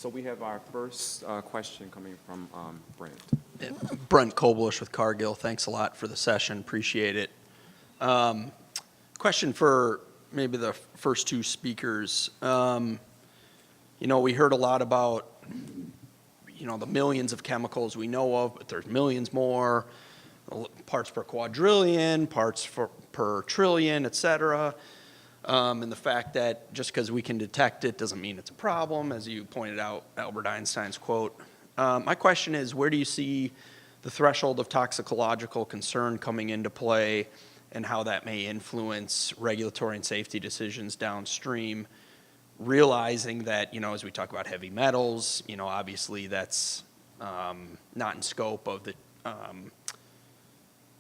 So we have our first question coming from Brent. Brent Koblish with Cargill. Thanks a lot for the session. Appreciate it. Question for maybe the first two speakers. We heard a lot about, the millions of chemicals we know of, but there's millions more, parts per quadrillion, parts per trillion, et cetera. And the fact that just because we can detect it doesn't mean it's a problem, as you pointed out, Albert Einstein's quote. My question is, where do you see the threshold of toxicological concern coming into play and how that may influence regulatory and safety decisions downstream, realizing that, as we talk about heavy metals, obviously that's not in scope of the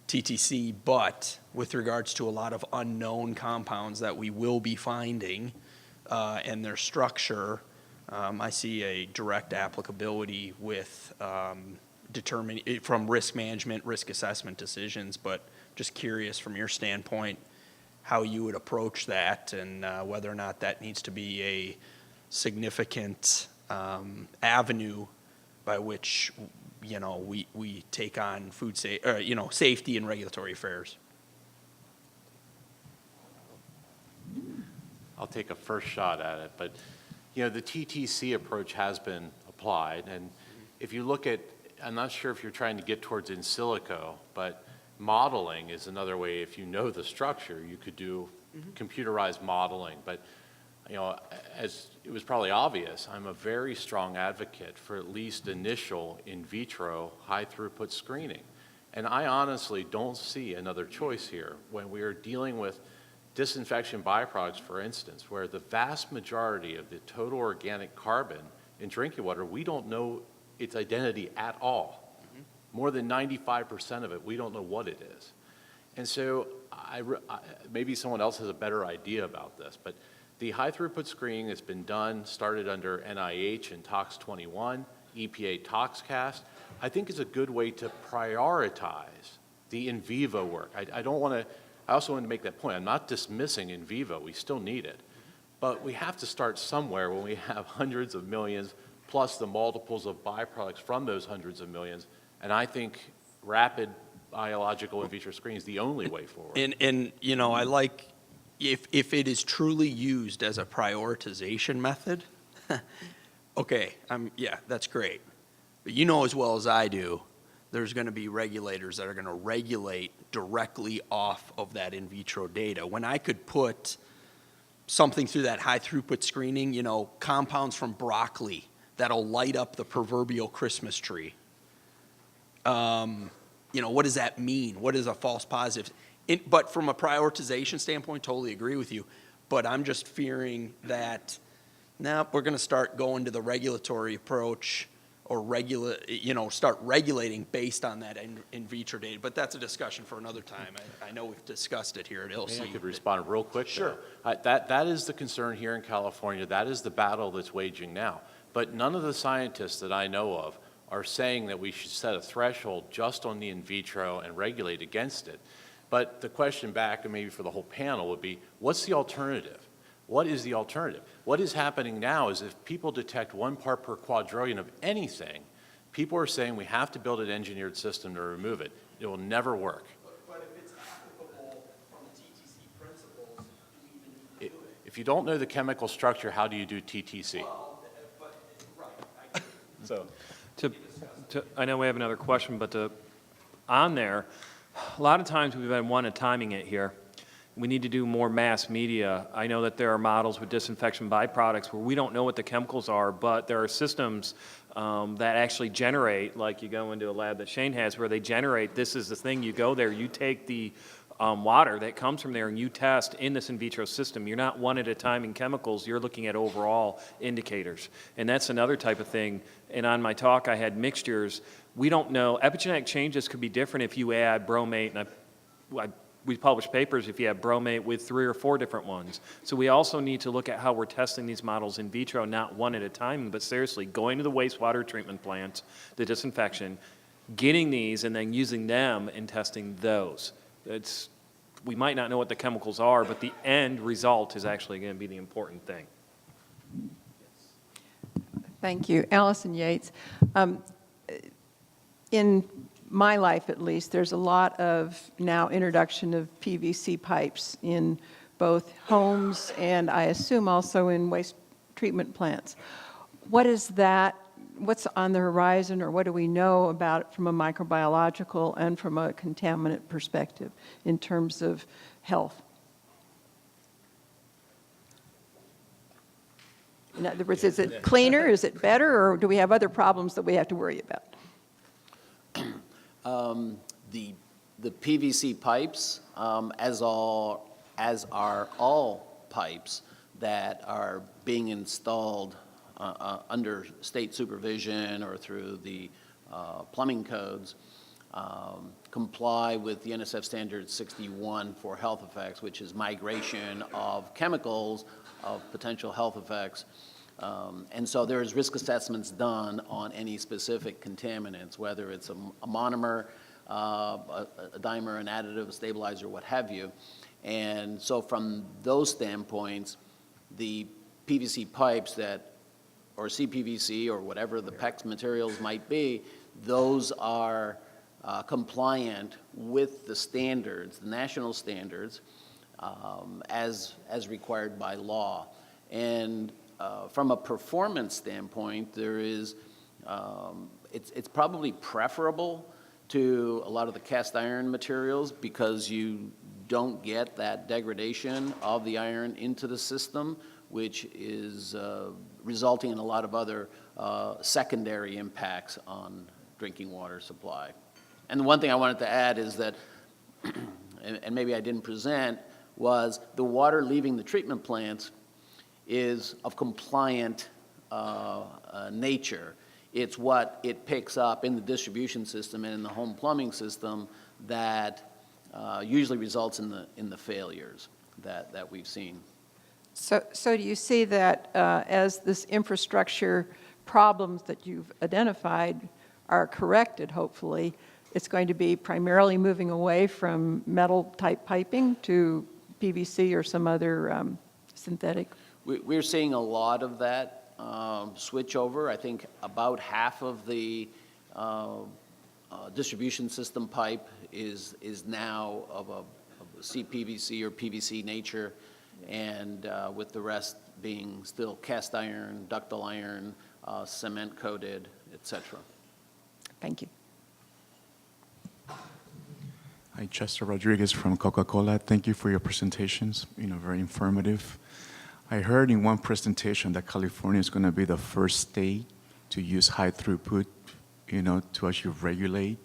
TTC, but with regards to a lot of unknown compounds that we will be finding and their structure, I see a direct applicability with determining from risk management, risk assessment decisions, but just curious from your standpoint how you would approach that and whether or not that needs to be a significant avenue by which we take on safety and regulatory affairs. I'll take a first shot at it, but the TTC approach has been applied, and if you look at, I'm not sure if you're trying to get towards in silico, but modeling is another way. If you know the structure, you could do computerized modeling, but as it was probably obvious, I'm a very strong advocate for at least initial in vitro high throughput screening. And I honestly don't see another choice here when we are dealing with disinfection byproducts, for instance, where the vast majority of the total organic carbon in drinking water, we don't know its identity at all. More than 95% of it, we don't know what it is. And so maybe someone else has a better idea about this, but the high throughput screening that's been done, started under NIH and Tox 21, EPA ToxCast, I think is a good way to prioritize the in vivo work. I also want to make that point. I'm not dismissing in vivo. We still need it. But we have to start somewhere when we have hundreds of millions plus the multiples of byproducts from those hundreds of millions. And I think rapid biological in vitro screening is the only way forward. And I like if it is truly used as a prioritization method, okay, that's great. But as well as I do, there's going to be regulators that are going to regulate directly off of that in vitro data. When I could put something through that high throughput screening, compounds from broccoli that'll light up the proverbial Christmas tree. What does that mean? What is a false positive? But from a prioritization standpoint, totally agree with you. But I'm just fearing that we're going to start going to the regulatory approach or start regulating based on that in vitro data. But that's a discussion for another time. I know we've discussed it here at ILSI. Maybe I could respond real quick. Sure. That is the concern here in California. That is the battle that's waging now. But none of the scientists that I know of are saying that we should set a threshold just on the in vitro and regulate against it. But the question back, and maybe for the whole panel, would be, what's the alternative? What is the alternative? What is happening now is if people detect 1 part per quadrillion of anything, people are saying we have to build an engineered system to remove it. It will never work. But if it's applicable from the TTC principles, do we even need to do it? If you don't know the chemical structure, how do you do TTC? Well, but, right. So, I know we have another question, but on there, a lot of times we've been timing it here. We need to do more mass media. I know that there are models with disinfection byproducts where we don't know what the chemicals are, but there are systems that actually generate, like you go into a lab that Shane has, where they generate, this is the thing, you go there, you take the water that comes from there and you test in this in vitro system. You're not one at a time in chemicals, you're looking at overall indicators. And that's another type of thing. And on my talk I had mixtures. We don't know, epigenetic changes could be different if you add bromate, and we publish papers if you have bromate with 3 or 4 different ones. So we also need to look at how we're testing these models in vitro, not one at a time, but seriously going to the wastewater treatment plants, the disinfection, getting these and then using them and testing those. We might not know what the chemicals are, but the end result is actually going to be the important thing. Thank you. Allison Yates. In my life, at least, there's a lot of now introduction of PVC pipes in both homes and I assume also in waste treatment plants. What is that? What's on the horizon, or what do we know about it from a microbiological and from a contaminant perspective in terms of health? In other words, is it cleaner, is it better, or do we have other problems that we have to worry about? The PVC pipes, as are all pipes that are being installed under state supervision or through the plumbing codes, comply with the NSF Standard 61 for health effects, which is migration of chemicals of potential health effects. And so there's risk assessments done on any specific contaminants, whether it's a monomer, a dimer, an additive, a stabilizer, what have you. And so from those standpoints, the PVC pipes or CPVC or whatever the PEX materials might be, those are compliant with the standards, the national standards, as required by law. And from a performance standpoint, there is, it's probably preferable to a lot of the cast iron materials because you don't get that degradation of the iron into the system, which is resulting in a lot of other secondary impacts on drinking water supply. And the one thing I wanted to add is that, and maybe I didn't present, was the water leaving the treatment plants is of compliant nature. It's what it picks up in the distribution system and in the home plumbing system that usually results in the failures that we've seen. So do you see that as this infrastructure problems that you've identified are corrected, hopefully, it's going to be primarily moving away from metal-type piping to PVC or some other synthetic? We're seeing a lot of that switch over. I think about half of the distribution system pipe is now of a CPVC or PVC nature, and with the rest being still cast iron, ductile iron, cement coated, etc. Thank you. Hi, Chester Rodriguez from Coca-Cola. Thank you for your presentations, very informative. I heard in one presentation that California is going to be the first state to use high throughput, to actually regulate,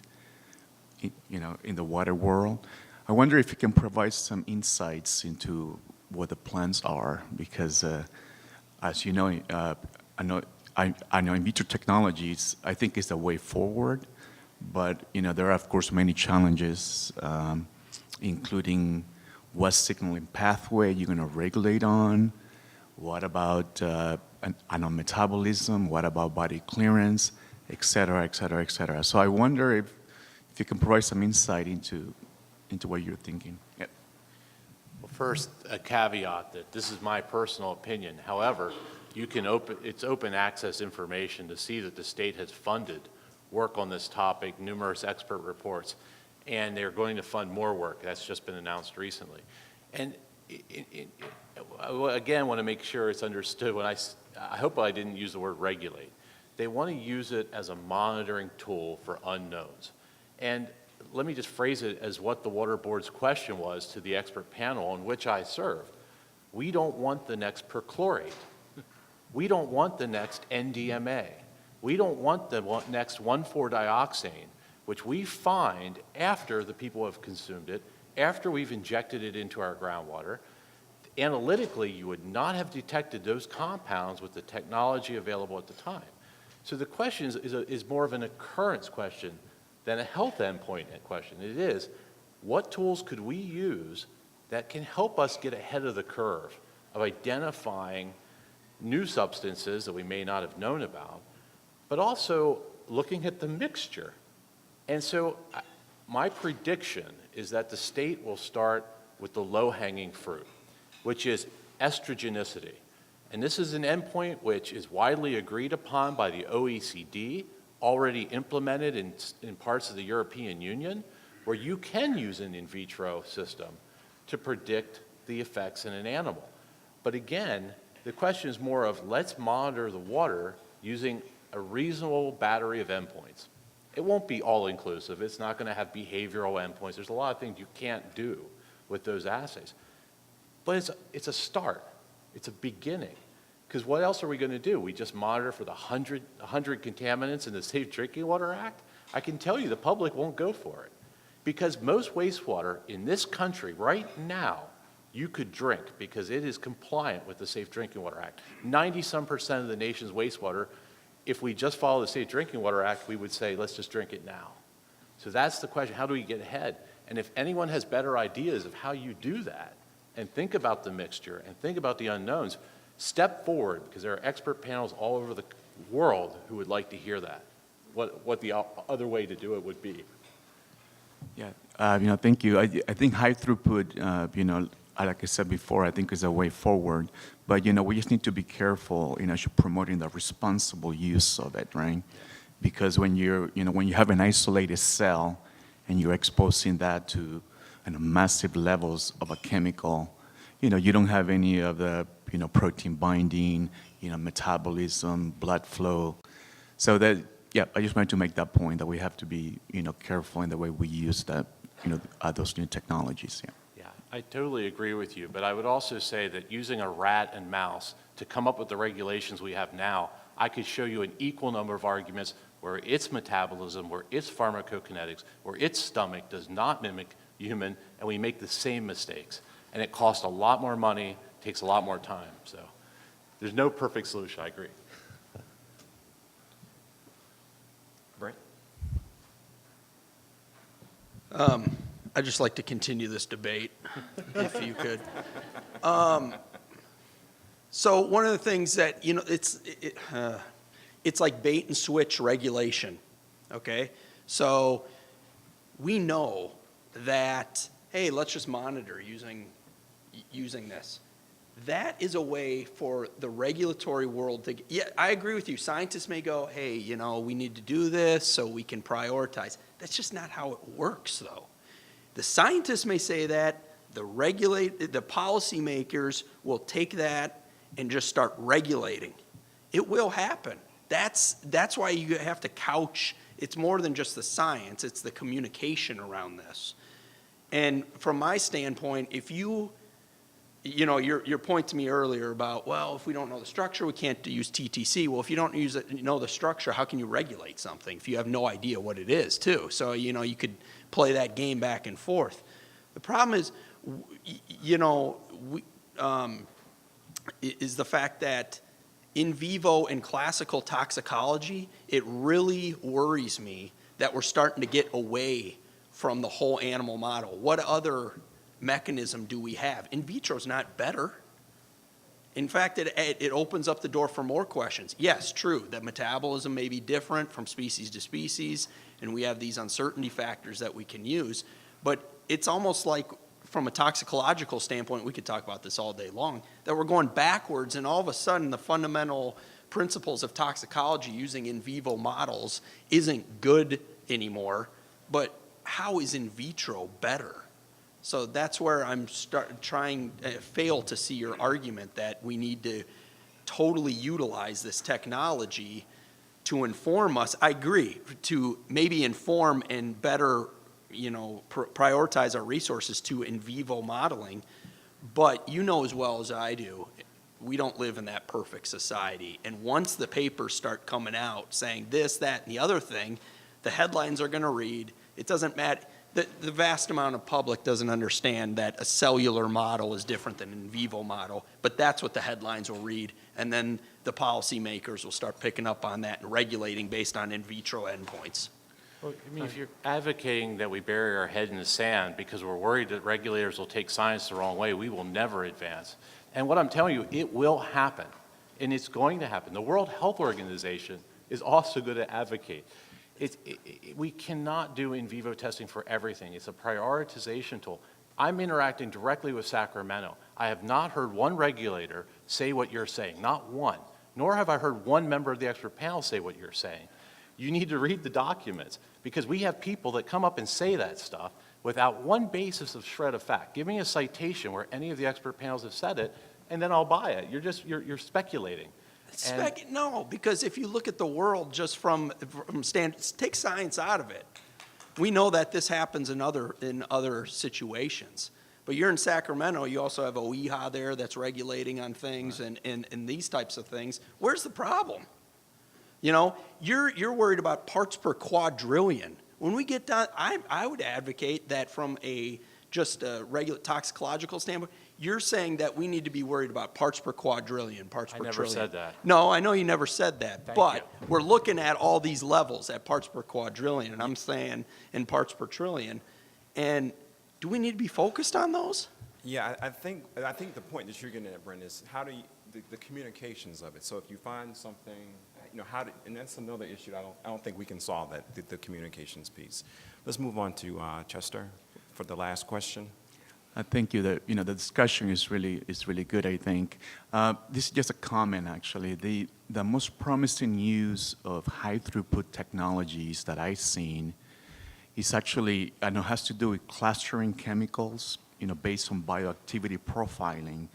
in the water world. I wonder if you can provide some insights into what the plans are, because as you know, I know in vitro technologies, I think is the way forward, but there are of course many challenges, including what signaling pathway you're going to regulate on. What about metabolism? What about body clearance, et cetera, et cetera, et cetera? So I wonder if you can provide some insight into what you're thinking. Yep. Well, first, a caveat that this is my personal opinion. However, it's open access information to see that the state has funded work on this topic, numerous expert reports, and they're going to fund more work. That's just been announced recently. And I again want to make sure it's understood when I hope I didn't use the word regulate. They want to use it as a monitoring tool for unknowns. And let me just phrase it as what the Water Board's question was to the expert panel on which I serve. We don't want the next perchlorate. We don't want the next NDMA. We don't want the next 1,4-dioxane, which we find after the people have consumed it, after we've injected it into our groundwater. Analytically, you would not have detected those compounds with the technology available at the time. So the question is more of an occurrence question than a health endpoint question. It is, what tools could we use that can help us get ahead of the curve of identifying new substances that we may not have known about, but also looking at the mixture. And so my prediction is that the state will start with the low-hanging fruit, which is estrogenicity. And this is an endpoint which is widely agreed upon by the OECD, already implemented in parts of the European Union, where you can use an in vitro system to predict the effects in an animal. But again, the question is more of let's monitor the water using a reasonable battery of endpoints. It won't be all-inclusive. It's not going to have behavioral endpoints. There's a lot of things you can't do with those assays. But it's a start. It's a beginning. Because what else are we going to do? We just monitor for the 100 contaminants in the Safe Drinking Water Act? I can tell you the public won't go for it. Because most wastewater in this country right now, you could drink because it is compliant with the Safe Drinking Water Act. 90-some% of the nation's wastewater, if we just follow the Safe Drinking Water Act, we would say, let's just drink it now. So that's the question, how do we get ahead? And if anyone has better ideas of how you do that, and think about the mixture, and think about the unknowns, step forward, because there are expert panels all over the world who would like to hear that, what the other way to do it would be. Yeah, thank you. I think high throughput, like I said before, I think is a way forward. But, we just need to be careful, promoting the responsible use of it, right? Because when when you have an isolated cell and you're exposing that to massive levels of a chemical, you don't have any of the, protein binding, metabolism, blood flow. So that, yeah, I just wanted to make that point that we have to be, careful in the way we use that, those new technologies. Yeah. Yeah, I totally agree with you, but I would also say that using a rat and mouse to come up with the regulations we have now, I could show you an equal number of arguments where its metabolism, where its pharmacokinetics, where its stomach does not mimic human, and we make the same mistakes. And it costs a lot more money, takes a lot more time. So there's no perfect solution, I agree. Brent? I'd just like to continue this debate, if you could. So one of the things that, it's like bait and switch regulation, okay? So we know that, hey, let's just monitor using this. That is a way for the regulatory world to, yeah, I agree with you. Scientists may go, hey, we need to do this so we can prioritize. That's just not how it works, though. The scientists may say that, the policymakers will take that and just start regulating. It will happen. That's why you have to couch, it's more than just the science, it's the communication around this. And from my standpoint, if your point to me earlier about, well, if we don't know the structure, we can't use TTC. Well, if you don't know the structure, how can you regulate something if you have no idea what it is, too? So, you could play that game back and forth. The problem is, is the fact that in vivo and classical toxicology, it really worries me that we're starting to get away from the whole animal model. What other mechanism do we have? In vitro is not better. In fact, it opens up the door for more questions. Yes, true, that metabolism may be different from species to species, and we have these uncertainty factors that we can use, but it's almost like, from a toxicological standpoint, we could talk about this all day long, that we're going backwards, and all of a sudden the fundamental principles of toxicology using in vivo models isn't good anymore, but how is in vitro better? So that's where I'm fail to see your argument that we need to totally utilize this technology to inform us. I agree, to maybe inform and better, prioritize our resources to in vivo modeling. But you know as well as I do, we don't live in that perfect society. And once the papers start coming out saying this, that, and the other thing, the headlines are going to read, it doesn't matter. The vast amount of public doesn't understand that a cellular model is different than an in vivo model, but that's what the headlines will read, and then the policymakers will start picking up on that and regulating based on in vitro endpoints. Well, if you're advocating that we bury our head in the sand because we're worried that regulators will take science the wrong way, we will never advance. And what I'm telling you, it will happen, and it's going to happen. The World Health Organization is also going to advocate. We cannot do in vivo testing for everything. It's a prioritization tool. I'm interacting directly with Sacramento. I have not heard one regulator say what you're saying, not one. Nor have I heard one member of the expert panel say what you're saying. You need to read the documents, because we have people that come up and say that stuff without one basis of shred of fact. Give me a citation where any of the expert panels have said it, and then I'll buy it. You're speculating. No, because if you look at the world just from take science out of it. We know that this happens in other situations. But you're in Sacramento, you also have OEHA there that's regulating on things and these types of things. Where's the problem? You know, you're worried about parts per quadrillion. When we get down, I would advocate that from just a regular toxicological standpoint, you're saying that we need to be worried about parts per quadrillion, parts per I never trillion. said that. No, I know you never said that, Thank but you. we're looking at all these levels at parts per quadrillion, and I'm saying in parts per trillion. And do we need to be focused on those? Yeah, I think the point that you're getting at, Brent, is how do you, the communications of it. So if you find something, you know, and that's another issue. I don't think we can solve that, the communications piece. Let's move on to Chester for the last question. Thank you. The discussion is really good, I think. This is just a comment, actually. The most promising use of high throughput technologies that I've seen is actually, I know, has to do with clustering chemicals, based on bioactivity profiling,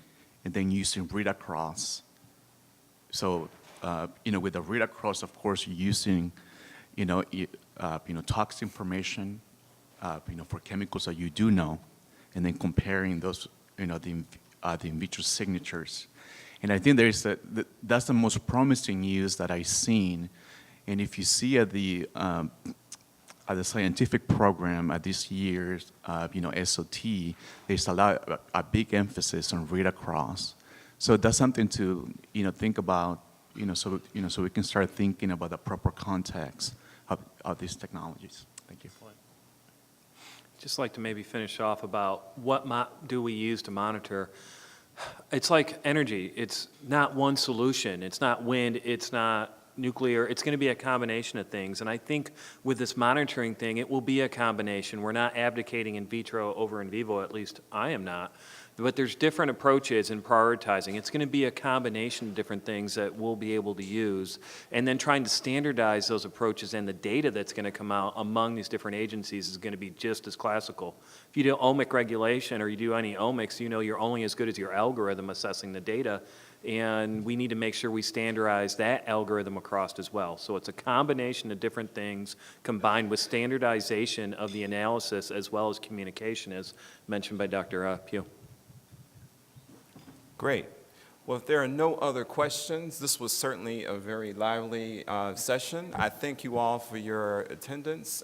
and then using read across. So, with the read across, of course, you're using, tox information, for chemicals that you do know, and then comparing those, the in vitro signatures. And I think that's the most promising use that I've seen. And if you see at the scientific program at this year's, SOT, there's a big emphasis on read across. So that's something to, think about, so we can start thinking about the proper context of these technologies. Thank you. Just like to maybe finish off about what do we use to monitor. It's like energy. It's not one solution. It's not wind. It's not nuclear. It's going to be a combination of things. And I think with this monitoring thing, it will be a combination. We're not abdicating in vitro over in vivo, at least I am not. But there's different approaches in prioritizing. It's going to be a combination of different things that we'll be able to use, and then trying to standardize those approaches, and the data that's going to come out among these different agencies is going to be just as classical. If you do omic regulation or you do any omics, you're only as good as your algorithm assessing the data, and we need to make sure we standardize that algorithm across as well. So it's a combination of different things combined with standardization of the analysis as well as communication, as mentioned by Dr. Pugh. Great. Well, if there are no other questions, this was certainly a very lively session. I thank you all for your attendance.